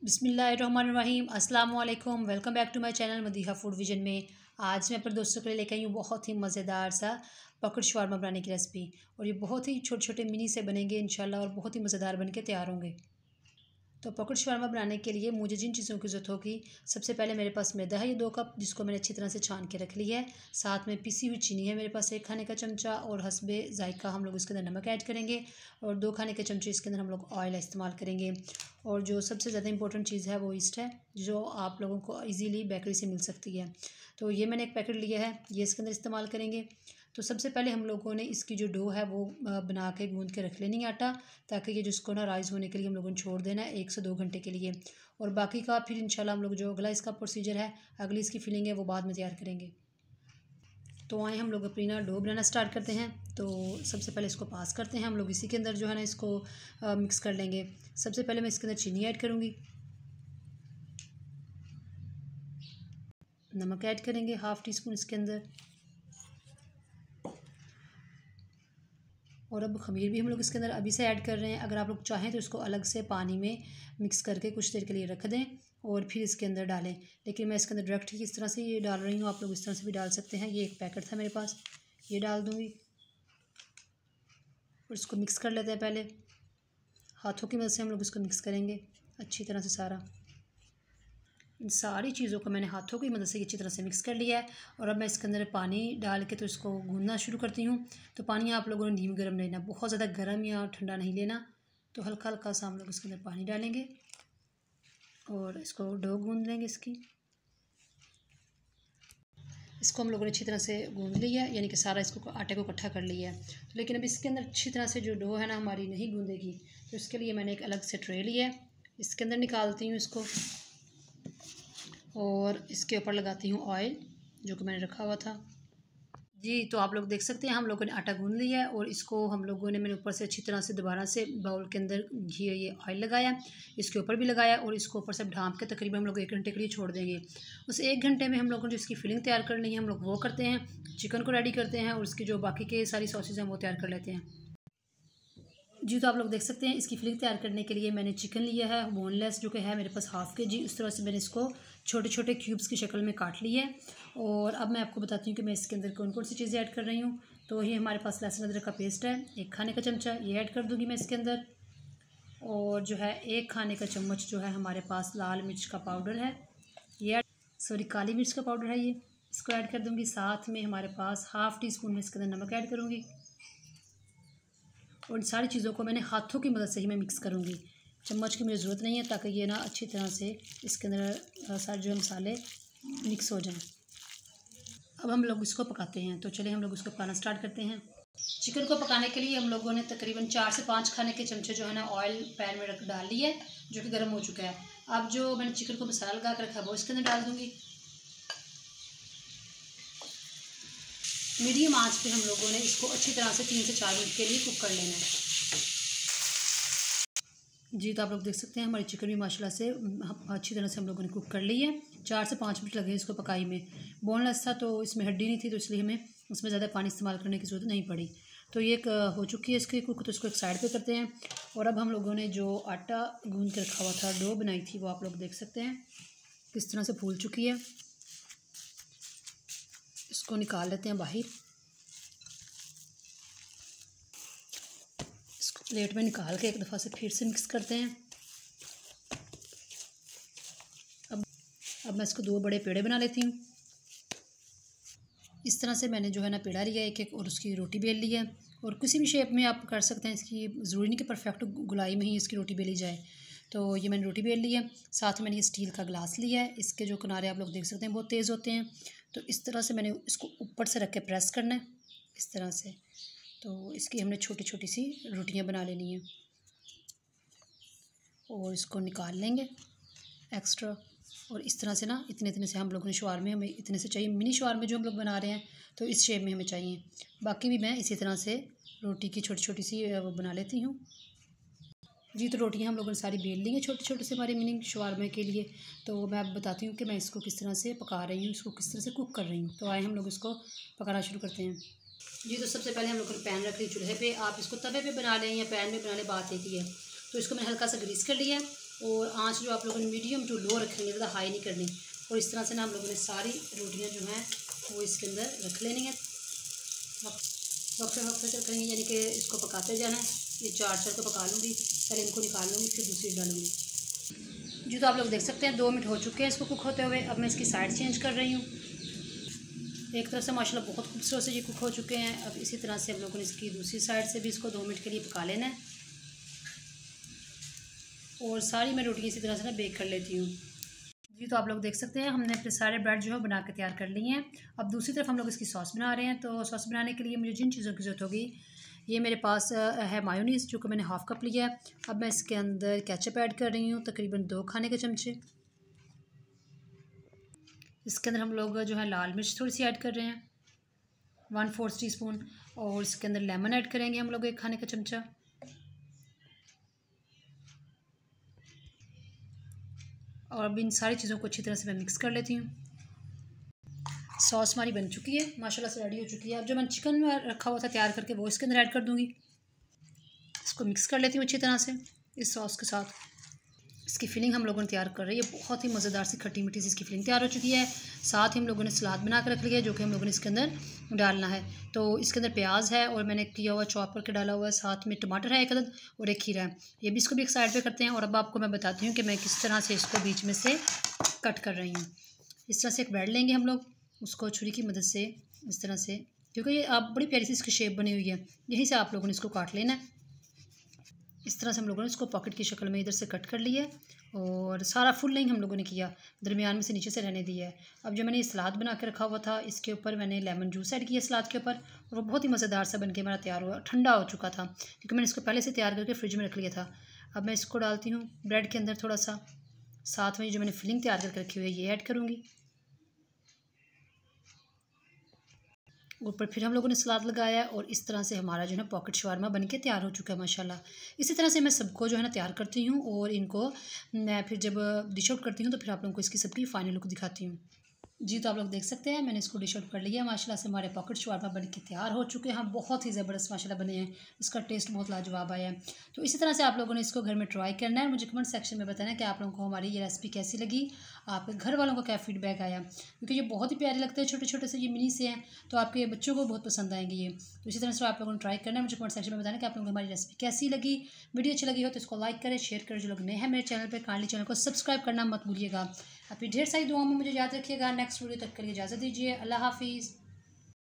बिस्मिल्लाहिर्रहमानिर्रहीम अस्सलाम वालेकुम। Welcome back to my channel Madiha food vision में। आज मैं अपने दोस्तों के लिए लेकर आई हूँ बहुत ही मज़ेदार सा पकड़ शवारमा बनाने की रेसिपी। और ये बहुत ही छोटे छोटे मिनी से बनेंगे इंशाल्लाह और बहुत ही मज़ेदार बन के तैयार होंगे। तो पकड़ शवारमा बनाने के लिए मुझे जिन चीज़ों की ज़रूरत होगी, सबसे पहले मेरे पास मैदा है, ये 2 कप, जिसको मैंने अच्छी तरह से छान के रख लिया है। साथ में पिसी हुई चीनी है मेरे पास 1 खाने का चमचा, और हस्बे ज़ायका हम लोग इसके अंदर नमक ऐड करेंगे, और 2 खाने के चमचे इसके अंदर हम लोग ऑयल इस्तेमाल करेंगे। और जो सबसे ज़्यादा इंपॉर्टेंट चीज़ है वो ईस्ट है, जो आप लोगों को ईज़िली बेकरी से मिल सकती है। तो ये मैंने एक पैकेट लिया है, ये इसके अंदर इस्तेमाल करेंगे। तो सबसे पहले हम लोगों ने इसकी जो डो है वो बना के गूंद के रख लेनी है आटा, ताकि ये जिसको ना राइस होने के लिए हम लोगों ने छोड़ देना है 1 से 2 घंटे के लिए। और बाकी का फिर इंशाल्लाह हम लोग जो अगला इसका प्रोसीजर है, अगली इसकी फिलिंग है, वो बाद में तैयार करेंगे। तो आए हम लोग अपनी ना डो बनाना स्टार्ट करते हैं। तो सबसे पहले इसको पास करते हैं हम लोग, इसी के अंदर जो है ना इसको मिक्स कर लेंगे। सबसे पहले मैं इसके अंदर चीनी ऐड करूँगी, नमक ऐड करेंगे 1/2 टीस्पून इसके अंदर, और अब खमीर भी हम लोग इसके अंदर अभी से ऐड कर रहे हैं। अगर आप लोग चाहें तो इसको अलग से पानी में मिक्स करके कुछ देर के लिए रख दें और फिर इसके अंदर डालें, लेकिन मैं इसके अंदर डायरेक्ट ही इस तरह से ये डाल रही हूँ। आप लोग इस तरह से भी डाल सकते हैं। ये एक पैकेट था मेरे पास, ये डाल दूँगी और इसको मिक्स कर लेते हैं। पहले हाथों की मदद से हम लोग इसको मिक्स करेंगे अच्छी तरह से सारा। इन सारी चीज़ों को मैंने हाथों की मदद से अच्छी तरह से मिक्स कर लिया है। और अब मैं इसके अंदर पानी डाल के तो इसको गूंदना शुरू करती हूँ। तो पानी आप लोगों ने नीम गर्म लेना, बहुत ज़्यादा गर्म या ठंडा नहीं लेना। तो हल्का हल्का सा हम लोग इसके अंदर पानी डालेंगे और इसको डो गूंद लेंगे इसको हम लोगों ने अच्छी तरह से गूंद लिया है, यानी कि सारा इसको आटे को इकट्ठा कर लिया है। तो लेकिन अब इसके अंदर अच्छी तरह से जो डो है ना हमारी नहीं गूंदेगी, तो इसके लिए मैंने एक अलग से ट्रे लिया है, इसके अंदर निकालती हूँ इसको और इसके ऊपर लगाती हूँ ऑयल जो कि मैंने रखा हुआ था। जी, तो आप लोग देख सकते हैं हम लोगों ने आटा गूंद लिया है, और इसको हम लोगों ने मैंने ऊपर से अच्छी तरह से दोबारा से बाउल के अंदर घी ये ऑयल लगाया, इसके ऊपर भी लगाया, और इसको ऊपर से ढाँप के तकरीबन हम लोग 1 घंटे के लिए छोड़ देंगे। उस 1 घंटे में हम लोगों ने जो इसकी फिलिंग तैयार करनी है हम लोग वो करते हैं, चिकन को रेडी करते हैं, और उसकी जो बाकी के सारी सॉसेज हैं वो तैयार कर लेते हैं। जी, तो आप लोग देख सकते हैं इसकी फिलिंग तैयार करने के लिए मैंने चिकन लिया है बोनलेस, जो कि है मेरे पास 1/2 kg। इस तरह से मैंने इसको छोटे छोटे क्यूब्स की शक्ल में काट लिया है। और अब मैं आपको बताती हूँ कि मैं इसके अंदर कौन कौन सी चीज़ें ऐड कर रही हूँ। तो ये हमारे पास लहसुन अदरक का पेस्ट है 1 खाने का चमचा, ये ऐड कर दूँगी मैं इसके अंदर। और जो है 1 खाने का चम्मच जो है हमारे पास लाल मिर्च का पाउडर है, ये सॉरी काली मिर्च का पाउडर है, ये इसको ऐड कर दूँगी। साथ में हमारे पास 1/2 टीस्पून में इसके अंदर नमक ऐड करूँगी। और इन सारी चीज़ों को मैंने हाथों की मदद से ही मैं मिक्स करूँगी, चम्मच की मुझे ज़रूरत नहीं है, ताकि ये ना अच्छी तरह से इसके अंदर सारे जो मसाले मिक्स हो जाएं। अब हम लोग इसको पकाते हैं, तो चलिए हम लोग इसको पकाना स्टार्ट करते हैं। चिकन को पकाने के लिए हम लोगों ने तकरीबन 4 से 5 खाने के चमचे जो है ना ऑयल पैन में रख डाल लिया है, जो कि गर्म हो चुका है। अब जो मैंने चिकन को मसाला लगा कर रखा है वो इसके अंदर डाल दूँगी। मीडियम आंच पे हम लोगों ने इसको अच्छी तरह से 3 से 4 मिनट के लिए कुक कर लेना है। जी, तो आप लोग देख सकते हैं हमारी चिकन भी माशाल्लाह से अच्छी तरह से हम लोगों ने कुक कर ली है। 4 से 5 मिनट लगे इसको पकाई में। बोनलेस था तो इसमें हड्डी नहीं थी, तो इसलिए हमें उसमें ज़्यादा पानी इस्तेमाल करने की ज़रूरत नहीं पड़ी। तो ये एक हो चुकी है इसकी कुक, तो इसको एक साइड पे करते हैं। और अब हम लोगों ने जो आटा गूंद के रखा हुआ था, डो बनाई थी, वो आप लोग देख सकते हैं किस तरह से फूल चुकी है। इसको निकाल लेते हैं बाहर, इसको प्लेट में निकाल के एक दफ़ा से फिर से मिक्स करते हैं। अब मैं इसको 2 बड़े पेड़े बना लेती हूँ। इस तरह से मैंने जो है ना पेड़ा लिया एक एक, और उसकी रोटी बेल ली है। और किसी भी शेप में आप कर सकते हैं, इसकी ज़रूरी नहीं कि परफेक्ट गुलाई में ही इसकी रोटी बेली जाए। तो ये मैंने रोटी बेल ली है। साथ में मैंने ये स्टील का ग्लास लिया है, इसके जो किनारे आप लोग देख सकते हैं बहुत तेज़ होते हैं। तो इस तरह से मैंने इसको ऊपर से रख के प्रेस करना है इस तरह से। तो इसकी हमने छोटी छोटी सी रोटियां बना लेनी है, और इसको निकाल लेंगे एक्स्ट्रा। और इस तरह से ना इतने इतने से हम लोगों ने शवारमे, हमें इतने से चाहिए, मिनी शवारमे जो हम लोग बना रहे हैं, तो इस शेप में हमें चाहिए। बाकी भी मैं इसी तरह से रोटी की छोटी छोटी सी वो बना लेती हूँ। जी, तो रोटियां हम लोगों ने सारी बेल ली हैं छोटे छोटे से हमारे मिनी शवारमे के लिए। तो मैं अब बताती हूँ कि मैं इसको किस तरह से पका रही हूँ, इसको किस तरह से कुक कर रही हूँ। तो आए हम लोग इसको पकाना शुरू करते हैं। जी, तो सबसे पहले हम लोग ने पैन रख ली चूल्हे पे। आप इसको तवे पे बना लें या पैन में बना लें, बात एक ही है। तो इसको मैंने हल्का सा ग्रीस कर लिया है, और आँच जो आप लोगों ने मीडियम टू लो रखेंगे, ज़्यादा हाई नहीं करनी। और इस तरह से ना हम लोगों ने सारी रोटियाँ जो हैं वो इसके अंदर रख लेनी है। वक्त वक्त रखेंगे, यानी कि इसको पकाते जाना है। ये चार को पका लूँगी, पहले इनको निकाल लूँगी, फिर दूसरी डालूँगी। जी तो आप लोग देख सकते हैं 2 मिनट हो चुके हैं इसको कुक होते हुए। अब मैं इसकी साइड चेंज कर रही हूँ। एक तरफ से माशाल्लाह बहुत खूबसूरत से ये कुक हो चुके हैं। अब इसी तरह से हम लोगों ने इसकी दूसरी साइड से भी इसको 2 मिनट के लिए पका लेना है। और सारी मैं रोटियाँ इसी तरह से ना बेक कर लेती हूँ। जी तो आप लोग देख सकते हैं हमने अपने सारे ब्रेड जो है बना के तैयार कर लिए हैं। अब दूसरी तरफ हम लोग इसकी सॉस बना रहे हैं। तो सॉस बनाने के लिए मुझे जिन चीज़ों की ज़रूरत होगी, ये मेरे पास है मायोनीज़, जो कि मैंने हाफ़ कप लिया है। अब मैं इसके अंदर केचप ऐड कर रही हूँ, तकरीबन 2 खाने के चमचे। इसके अंदर हम लोग जो है लाल मिर्च थोड़ी सी ऐड कर रहे हैं, 1/4 टीस्पून। और इसके अंदर लेमन ऐड करेंगे हम लोग 1 खाने का चमचा। और अब इन सारी चीज़ों को अच्छी तरह से मैं मिक्स कर लेती हूँ। सॉस हमारी बन चुकी है, माशाल्लाह से रेडी हो चुकी है। अब जो मैंने चिकन रखा हुआ था तैयार करके, वो इसके अंदर ऐड कर दूँगी। इसको मिक्स कर लेती हूँ अच्छी तरह से इस सॉस के साथ। इसकी फिलिंग हम लोगों ने तैयार कर रही है, बहुत ही मज़ेदार सी खट्टी मीठी सी इसकी फिलिंग तैयार हो चुकी है। साथ ही हम लोगों ने सलाद बना कर रख लिया है, जो कि हम लोगों ने इसके अंदर डालना है। तो इसके अंदर प्याज है और मैंने किया हुआ चॉप करके डाला हुआ है, साथ में टमाटर है 1 अदद और 1 खीरा है। ये भी इसको भी एक साइड पे करते हैं। और अब आपको मैं बताती हूँ कि मैं किस तरह से इसको बीच में से कट कर रही हूँ। इस तरह से एक ब्रेड लेंगे हम लोग, उसको छुरी की मदद से इस तरह से, क्योंकि ये आप बड़ी प्यारी सी इसकी शेप बनी हुई है, यहीं से आप लोगों ने इसको काट लेना है। इस तरह से हम लोगों ने इसको पॉकेट की शक्ल में इधर से कट कर लिया है। और सारा फुल नहीं हम लोगों ने किया, दरमियान में से नीचे से रहने दिया है। अब जो मैंने ये सलाद बना के रखा हुआ था, इसके ऊपर मैंने लेमन जूस ऐड किया सलाद के ऊपर, और वो बहुत ही मज़ेदार सा बन के हमारा तैयार हुआ। ठंडा हो चुका था क्योंकि मैंने इसको पहले से तैयार करके फ्रिज में रख लिया था। अब मैं इसको डालती हूँ ब्रेड के अंदर थोड़ा सा, साथ में जो मैंने फिलिंग तैयार करके रखी हुई है ये ऐड करूँगी। ऊपर फिर हम लोगों ने सलाद लगाया और इस तरह से हमारा जो है पॉकेट शवारमा बन के तैयार हो चुका है माशाल्लाह। इसी तरह से मैं सबको जो है ना तैयार करती हूँ और इनको मैं फिर जब डिश आउट करती हूँ तो फिर आप लोगों को इसकी सबकी फ़ाइनल लुक दिखाती हूँ। जी तो आप लोग देख सकते हैं मैंने इसको डिश आउट कर लिया माशाल्लाह से। हमारे पॉकेट शवारमा बन के तैयार हो चुके हैं, बहुत ही ज़बरदस्त माशाल्लाह बने हैं। इसका टेस्ट बहुत लाजवाब आया है। तो इसी तरह से आप लोगों ने इसको घर में ट्राई करना है। मुझे कमेंट सेक्शन में बताना कि आप लोगों को हमारी ये रेसिपी कैसी लगी, आपके घर वालों को क्या फ़ीडबैक आया, क्योंकि ये बहुत ही प्यारे लगते हैं, छोटे छोटे से ये मिनी से हैं, तो आपके बच्चों को बहुत पसंद आएंगे ये। तो इसी तरह से आप लोगों ने ट्राई करना है। मुझे कमेंट सेक्शन में बताना कि आप लोगों को हमारी रेसिपी कैसी लगी। वीडियो अच्छी लगी हो तो इसको लाइक करें, शेयर करें। जो लोग नए हैं मेरे चैनल पर, काइंडली चैनल को सब्सक्राइब करना मत भूलिएगा। अभी ढेर सारी दुआओं में मुझे याद रखिएगा। नेक्स्ट वीडियो तक के लिए इजाज़त दीजिए। अल्लाह हाफिज़।